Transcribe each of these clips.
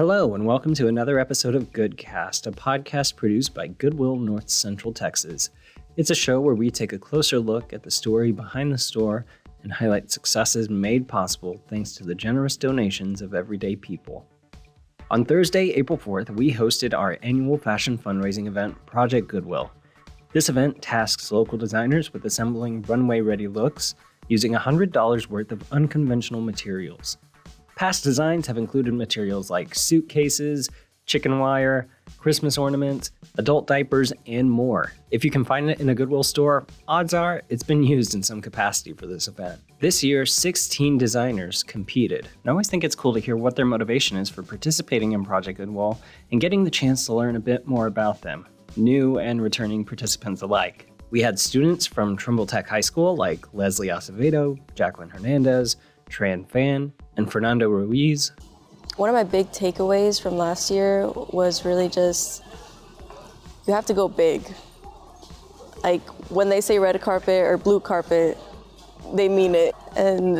Hello, and welcome to another episode of GoodCast, a podcast produced by Goodwill, North Central Texas. It's a show where we take a closer look at the story behind the store and highlight successes made possible thanks to the generous donations of everyday people. On Thursday, April 4th, we hosted our annual fashion fundraising event, Project Goodwill. This event tasks local designers with assembling runway-ready looks using $100 worth of unconventional materials. Past designs have included materials like suitcases, chicken wire, Christmas ornaments, adult diapers, and more. If you can find it in a Goodwill store, odds are it's been used in some capacity for this event. This year, 16 designers competed. I always think it's cool to hear what their motivation is for participating in Project Goodwill and getting the chance to learn a bit more about them, new and returning participants alike. We had students from Trimble Tech High School like Leslie Acevedo, Jacqueline Hernandez, Tran Fan, and Fernando Ruiz. One of my big takeaways from last year was really just, you have to go big. Like when they say red carpet or blue carpet, they mean it. And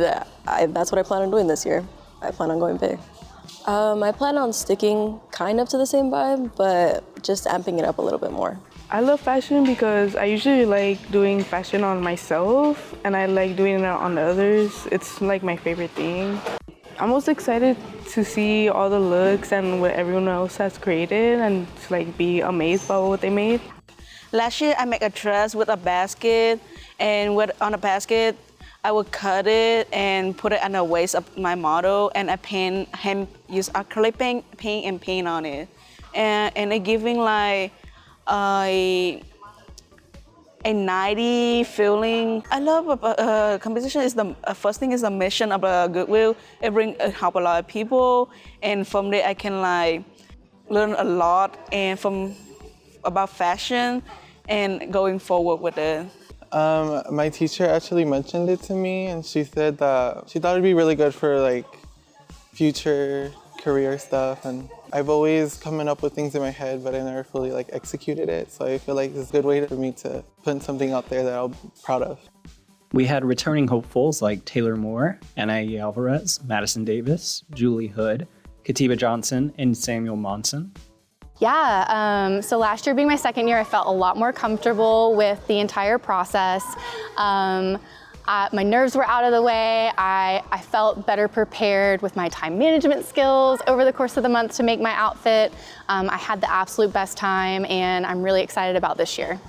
that's what I plan on doing this year. I plan on going big. I plan on sticking kind of to the same vibe, but just amping it up a little bit more. I love fashion because I usually like doing fashion on myself and I like doing it on others. It's like my favorite thing. I'm most excited to see all the looks and what everyone else has created and to like be amazed by what they made. Last year I made a dress with a basket, and on a basket I would cut it and put it on the waist of my model, and I use acrylic paint and paint on it, and it giving like a 90 feeling. I love competition. Is the first thing is the mission of Goodwill. It help a lot of people, and from there I can like learn a lot and about fashion and going forward with it. My teacher actually mentioned it to me, and she said that she thought it'd be really good for like future career stuff, and I've always coming up with things in my head, but I never fully like executed it. So I feel like this is a good way for me to put something out there that I'm proud of. We had returning hopefuls like Taylor Moore, Anna Alvarez, Madison Davis, Julie Hood, Katiba Johnson, and Samuel Monson. Yeah, so last year being my second year, I felt a lot more comfortable with the entire process. My nerves were out of the way. I felt better prepared with my time management skills over the course of the month to make my outfit. I had the absolute best time, and I'm really excited about this year.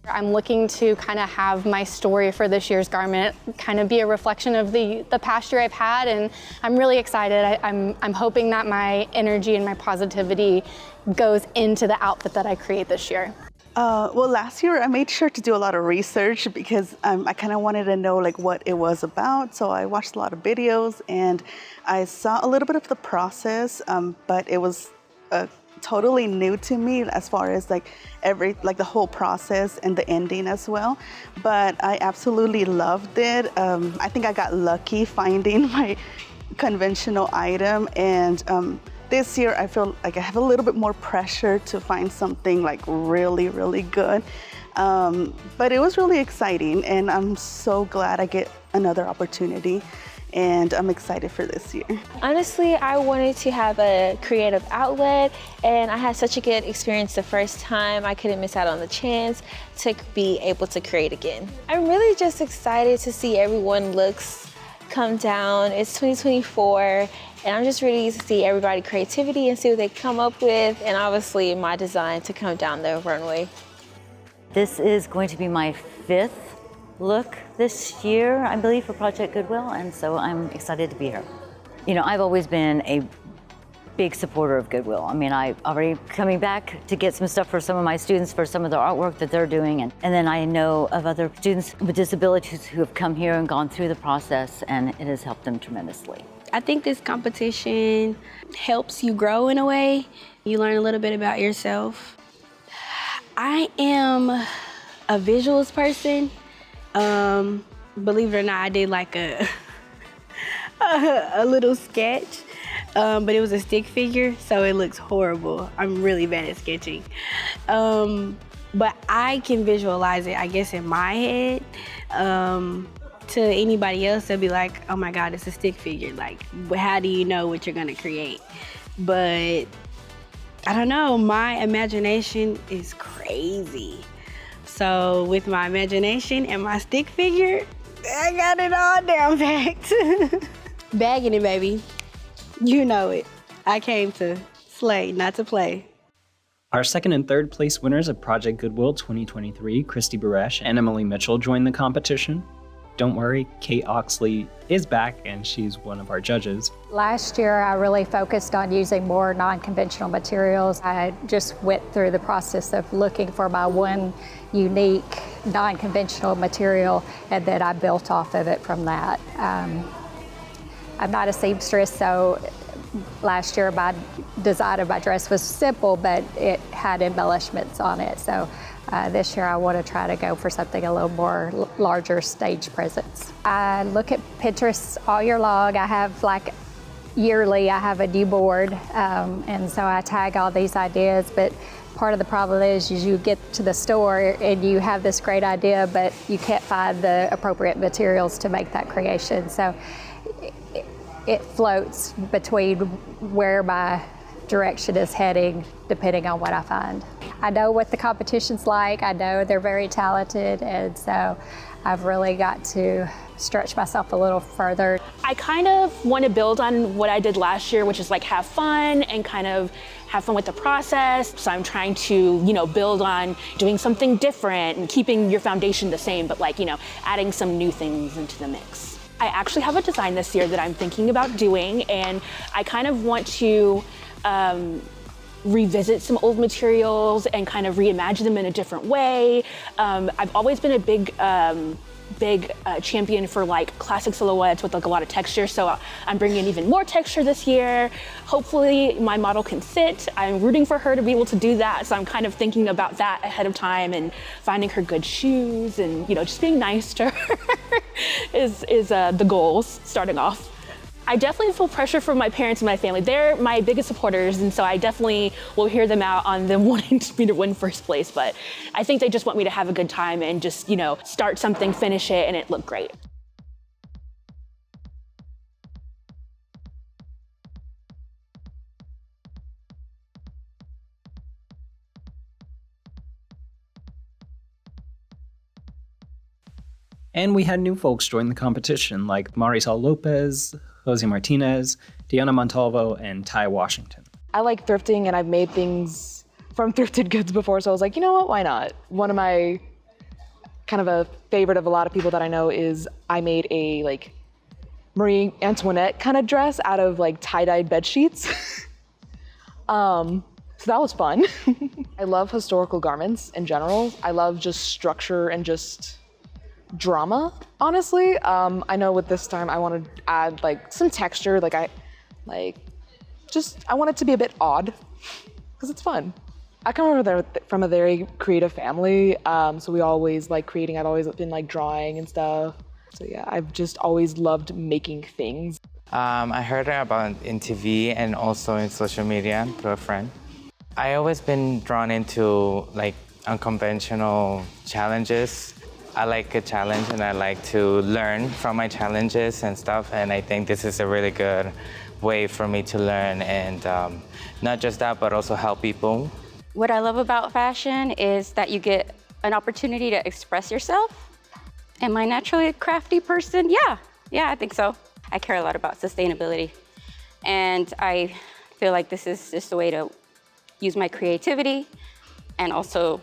I'm looking to kind of have my story for this year's garment kind of be a reflection of the past year I've had, and I'm really excited. I'm hoping that my energy and my positivity goes into the outfit that I create this year. Well, last year I made sure to do a lot of research because I kind of wanted to know like what it was about. So I watched a lot of videos and I saw a little bit of the process, but it was totally new to me as far as like the whole process and the ending as well. But I absolutely loved it. I think I got lucky finding my conventional item, and this year I feel like I have a little bit more pressure to find something like really, really good. But it was really exciting, and I'm so glad I get another opportunity, and I'm excited for this year. Honestly, I wanted to have a creative outlet, and I had such a good experience the first time. I couldn't miss out on the chance to be able to create again. I'm really just excited to see everyone looks come down. It's 2024. And I'm just ready to see everybody's creativity and see what they come up with, and obviously my design to come down the runway. This is going to be my 5th look this year, I believe, for Project Goodwill, and so I'm excited to be here. You know, I've always been a big supporter of Goodwill. I mean, I already coming back to get some stuff for some of my students for some of the artwork that they're doing, and then I know of other students with disabilities who have come here and gone through the process, and it has helped them tremendously. I think this competition helps you grow in a way. You learn a little bit about yourself. I am a visuals person. Believe it or not, I did like a little sketch, but it was a stick figure, so it looks horrible. I'm really bad at sketching. But I can visualize it, I guess, in my head. To anybody else, they'll be like, oh my God, it's a stick figure. Like, how do you know what you're gonna create? but I don't know, my imagination is crazy. So with my imagination and my stick figure, I got it all down packed. Bagging it, baby. You know it. I came to slay, not to play. Our second and third place winners of Project Goodwill 2023, Christy Baresh and Emily Mitchell, joined the competition. Don't worry, Kate Oxley is back and she's one of our judges. Last year, I really focused on using more non-conventional materials. I just went through the process of looking for my one unique non-conventional material, and then I built off of it from that. I'm not a seamstress, so last year my design of my dress was simple, but it had embellishments on it. So this year I want to try to go for something a little more larger stage presence. I look at Pinterest all year long. I have yearly I have a new board, and so I tag all these ideas, but part of the problem is you get to the store and you have this great idea, but you can't find the appropriate materials to make that creation. So it floats between where my direction is heading depending on what I find. I know what the competition's like. I know they're very talented, and so I've really got to stretch myself a little further. I kind of want to build on what I did last year, which is have fun and kind of have fun with the process. So I'm trying to, build on doing something different and keeping your foundation the same, but adding some new things into the mix. I actually have a design this year that I'm thinking about doing, and I kind of want to revisit some old materials and kind of reimagine them in a different way. I've always been a big champion for classic silhouettes with a lot of texture, so I'm bringing even more texture this year. Hopefully my model can sit. I'm rooting for her to be able to do that, so I'm kind of thinking about that ahead of time and finding her good shoes and just being nice to her is the goals starting off. I definitely feel pressure from my parents and my family. They're my biggest supporters, and so I definitely will hear them out on them wanting me to win first place, but I think they just want me to have a good time and just, start something, finish it, and it look great. And we had new folks join the competition, like Marisol Lopez, Jose Martinez, Deanna Montalvo, and Ty Washington. I like thrifting, and I've made things from thrifted goods before, so I was like, you know what, why not? One of my kind of a favorite of a lot of people that I know is I made a Marie Antoinette kind of dress out of tie-dyed bed sheets. So that was fun. I love historical garments in general. I love just structure and just drama, honestly. I know with this time I want to add some texture. I want it to be a bit odd because it's fun. I come from a very creative family, so we always like creating. I've always been drawing and stuff. So yeah, I've just always loved making things. I heard about in TV and also in social media through a friend. I always been drawn into unconventional challenges. I like a challenge and I like to learn from my challenges and stuff, and I think this is a really good way for me to learn and not just that, but also help people. What I love about fashion is that you get an opportunity to express yourself. Am I naturally a crafty person? Yeah, I think so. I care a lot about sustainability, and I feel like this is just a way to use my creativity and also,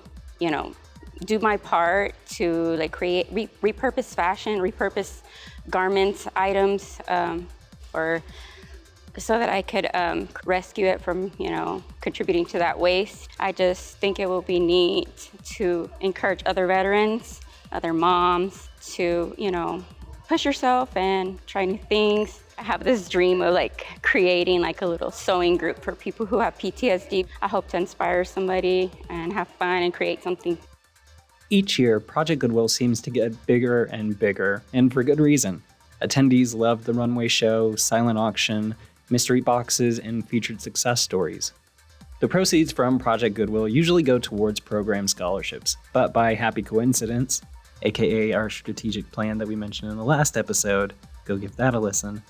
do my part to create, repurpose fashion, repurpose garments, items, or so that I could rescue it from, contributing to that waste. I just think it will be neat to encourage other veterans, other moms to, push yourself and try new things. I have this dream of creating a little sewing group for people who have PTSD. I hope to inspire somebody and have fun and create something. Each year, Project Goodwill seems to get bigger and bigger, and for good reason. Attendees love the runway show, silent auction, mystery boxes, and featured success stories. The proceeds from Project Goodwill usually go towards program scholarships, but by happy coincidence, aka our strategic plan that we mentioned in the last episode, go give that a listen,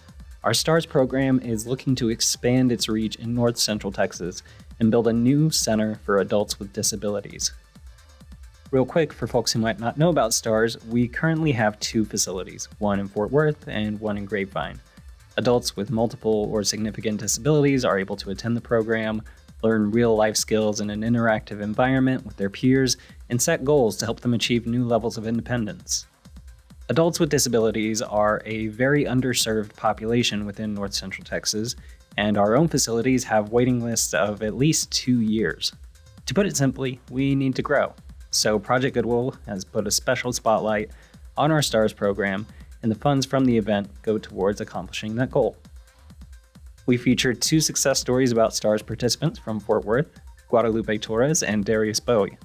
Our STARS program is looking to expand its reach in North Central Texas and build a new center for adults with disabilities. Real quick, for folks who might not know about STARS, we currently have 2 facilities, one in Fort Worth and one in Grapevine. Adults with multiple or significant disabilities are able to attend the program, learn real-life skills in an interactive environment with their peers, and set goals to help them achieve new levels of independence. Adults with disabilities are a very underserved population within North Central Texas, and our own facilities have waiting lists of at least 2 years. To put it simply, we need to grow. So Project Goodwill has put a special spotlight on our STARS program, and the funds from the event go towards accomplishing that goal. We featured 2 success stories about STARS participants from Fort Worth, Guadalupe Torres and Darius Bowie.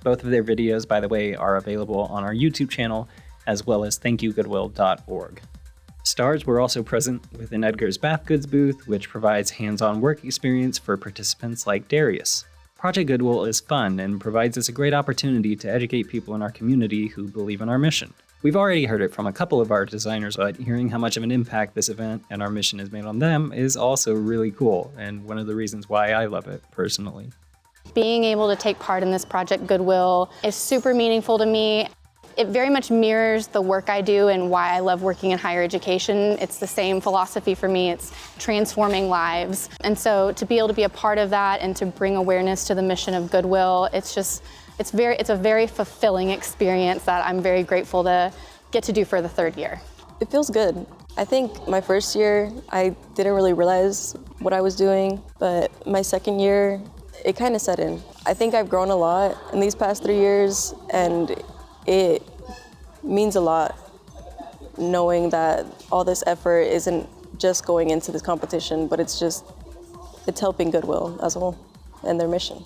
Both of their videos, by the way, are available on our YouTube channel, as well as thankyougoodwill.org. STARS were also present with an Edgar's Bath Goods booth, which provides hands-on work experience for participants like Darius. Project Goodwill is fun and provides us a great opportunity to educate people in our community who believe in our mission. We've already heard it from a couple of our designers, but hearing how much of an impact this event and our mission has made on them is also really cool, and one of the reasons why I love it personally. Being able to take part in this Project Goodwill is super meaningful to me. It very much mirrors the work I do and why I love working in higher education. It's the same philosophy for me. It's transforming lives. And so to be able to be a part of that and to bring awareness to the mission of Goodwill, it's a very fulfilling experience that I'm very grateful to get to do for the 3rd year. It feels good. I think my first year, I didn't really realize what I was doing, but my 2nd year, it kind of set in. I think I've grown a lot in these past 3 years, and it means a lot knowing that all this effort isn't just going into this competition, but it's helping Goodwill as a whole and their mission.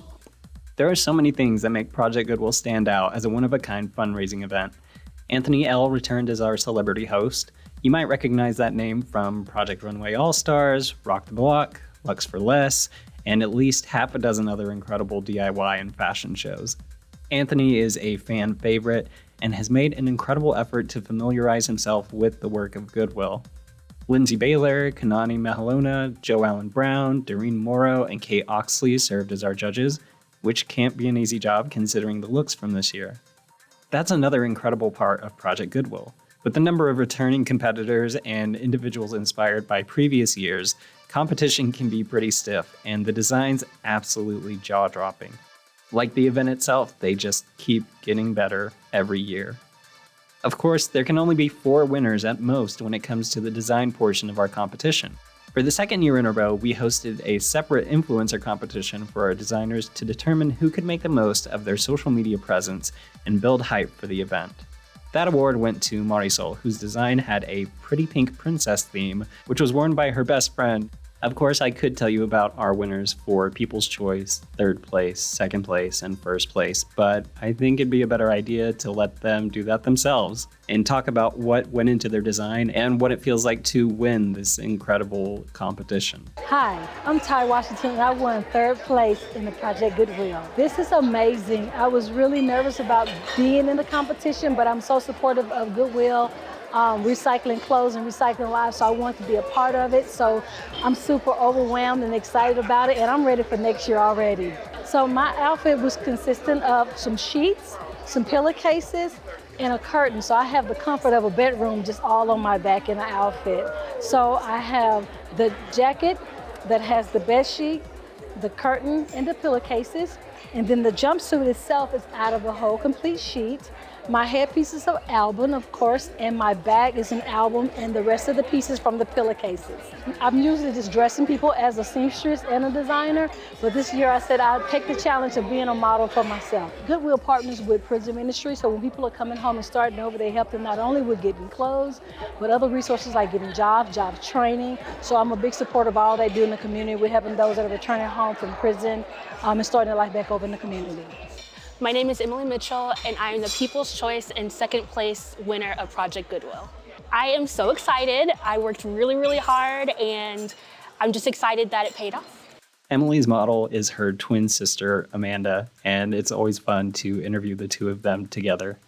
There are so many things that make Project Goodwill stand out as a one-of-a-kind fundraising event. Anthony L. returned as our celebrity host. You might recognize that name from Project Runway All-Stars, Rock the Block, Lux for Less, and at least half a dozen other incredible DIY and fashion shows. Anthony is a fan favorite and has made an incredible effort to familiarize himself with the work of Goodwill. Lindsay Baylor, Kanani Mahalona, Joe Allen Brown, Doreen Morrow, and Kate Oxley served as our judges, which can't be an easy job considering the looks from this year. That's another incredible part of Project Goodwill. With the number of returning competitors and individuals inspired by previous years, competition can be pretty stiff, and the designs absolutely jaw-dropping. Like the event itself, they just keep getting better every year. Of course, there can only be 4 winners at most when it comes to the design portion of our competition. For the 2nd year in a row, we hosted a separate influencer competition for our designers to determine who could make the most of their social media presence and build hype for the event. That award went to Marisol, whose design had a pretty pink princess theme, which was worn by her best friend. Of course, I could tell you about our winners for People's Choice, 3rd place, 2nd place, and 1st place, but I think it'd be a better idea to let them do that themselves and talk about what went into their design and what it feels like to win this incredible competition. Hi, I'm Ty Washington, and I won 3rd place in the Project Goodwill. This is amazing. I was really nervous about being in the competition, but I'm so supportive of Goodwill. Recycling clothes and recycling lives, so I want to be a part of it. So I'm super overwhelmed and excited about it, and I'm ready for next year already. So my outfit was consistent of some sheets, some pillowcases, and a curtain. So I have the comfort of a bedroom just all on my back in the outfit. So I have the jacket that has the bed sheet, the curtain, and the pillowcases. And then the jumpsuit itself is out of a whole complete sheet. My headpiece is an album, of course, and my bag is an album, and the rest of the pieces from the pillowcases. I'm usually just dressing people as a seamstress and a designer, but this year I said I'd take the challenge of being a model for myself. Goodwill partners with prison ministry, so when people are coming home and starting over, they help them not only with getting clothes, but other resources like getting jobs, job training. So I'm a big supporter of all they do in the community. We're helping those that are returning home from prison and starting their life back over in the community. My name is Emily Mitchell, and I am the People's Choice and 2nd place winner of Project Goodwill. I am so excited. I worked really, really hard, and I'm just excited that it paid off. Emily's model is her twin sister, Amanda, and it's always fun to interview the 2 of them together.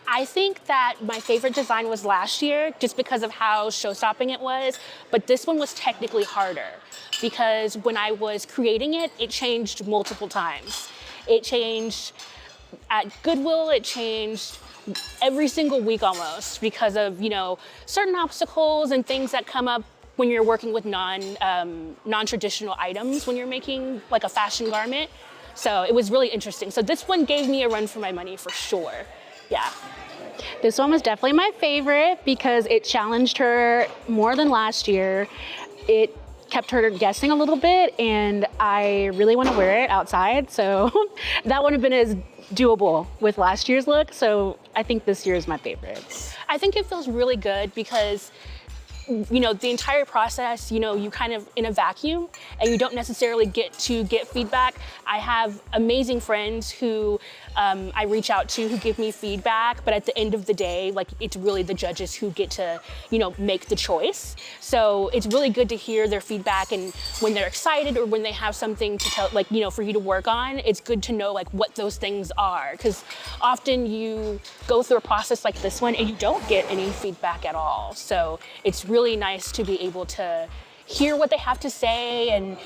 I think that my favorite design was last year just because of how show-stopping it was, but this one was technically harder because when I was creating it, it changed multiple times. It changed at Goodwill, it changed every single week almost because of, certain obstacles and things that come up when you're working with non-traditional items when you're making like a fashion garment. So it was really interesting. So this one gave me a run for my money for sure. Yeah. This one was definitely my favorite because it challenged her more than last year. It kept her guessing a little bit, and I really want to wear it outside. So that wouldn't have been as doable with last year's look. So I think this year is my favorite. I think it feels really good because the entire process, you kind of in a vacuum and you don't necessarily get feedback. I have amazing friends who I reach out to who give me feedback, but at the end of the day, like it's really the judges who get to, make the choice. So it's really good to hear their feedback, and when they're excited or when they have something to tell, like, for you to work on, it's good to know like what those things are, because often you go through a process like this one and you don't get any feedback at all. So it's really nice to be able to hear what they have to say and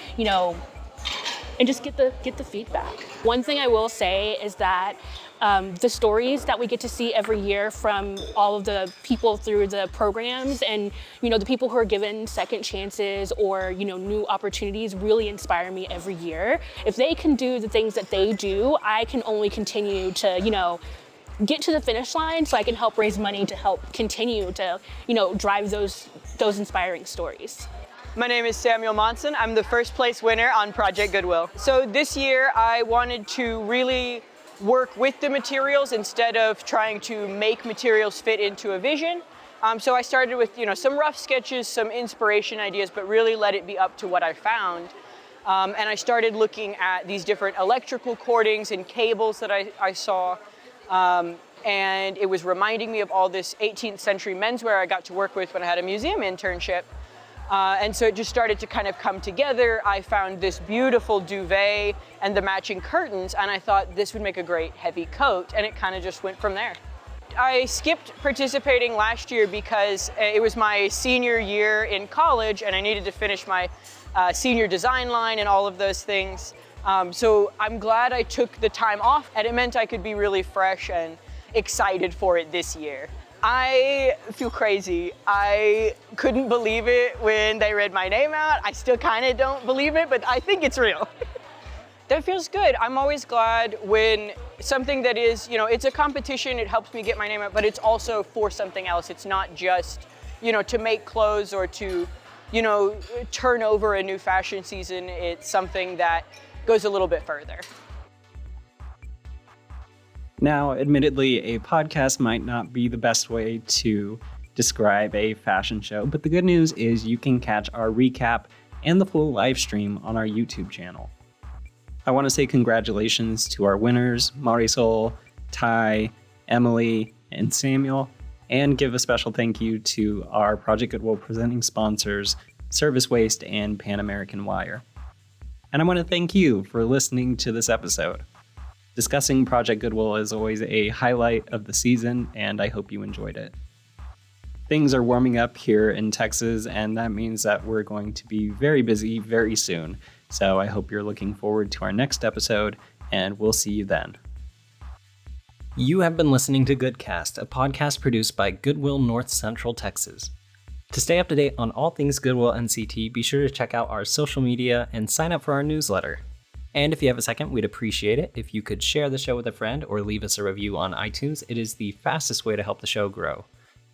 and just get the feedback. One thing I will say is that the stories that we get to see every year from all of the people through the programs and the people who are given second chances or new opportunities really inspire me every year. If they can do the things that they do, I can only continue to get to the finish line so I can help raise money to help continue to, drive those inspiring stories. My name is Samuel Monson. I'm the first place winner on Project Goodwill. So this year I wanted to really work with the materials instead of trying to make materials fit into a vision. So I started with some rough sketches, some inspiration ideas, but really let it be up to what I found. And I started looking at these different electrical cordings and cables that I saw. And it was reminding me of all this 18th century menswear I got to work with when I had a museum internship. And so it just started to kind of come together. I found this beautiful duvet and the matching curtains, and I thought this would make a great heavy coat, and it kind of just went from there. I skipped participating last year because it was my senior year in college and I needed to finish my senior design line and all of those things. So I'm glad I took the time off, and it meant I could be really fresh and excited for it this year. I feel crazy. I couldn't believe it when they read my name out. I still kind of don't believe it, but I think it's real. That feels good. I'm always glad when something that is, it's a competition, it helps me get my name out, but it's also for something else. It's not just, to make clothes or to, turn over a new fashion season. It's something that goes a little bit further. Now, admittedly, a podcast might not be the best way to describe a fashion show, but the good news is you can catch our recap and the full live stream on our YouTube channel. I want to say congratulations to our winners, Marisol, Ty, Emily, and Samuel, and give a special thank you to our Project Goodwill presenting sponsors, Service Waste and Pan American Wire. And I want to thank you for listening to this episode. Discussing Project Goodwill is always a highlight of the season, and I hope you enjoyed it. Things are warming up here in Texas, and that means that we're going to be very busy very soon. So I hope you're looking forward to our next episode, and we'll see you then. You have been listening to GoodCast, a podcast produced by Goodwill North Central Texas. To stay up to date on all things Goodwill NCT, be sure to check out our social media and sign up for our newsletter. And if you have a second, we'd appreciate it if you could share the show with a friend or leave us a review on iTunes. It is the fastest way to help the show grow.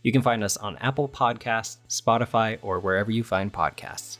You can find us on Apple Podcasts, Spotify, or wherever you find podcasts.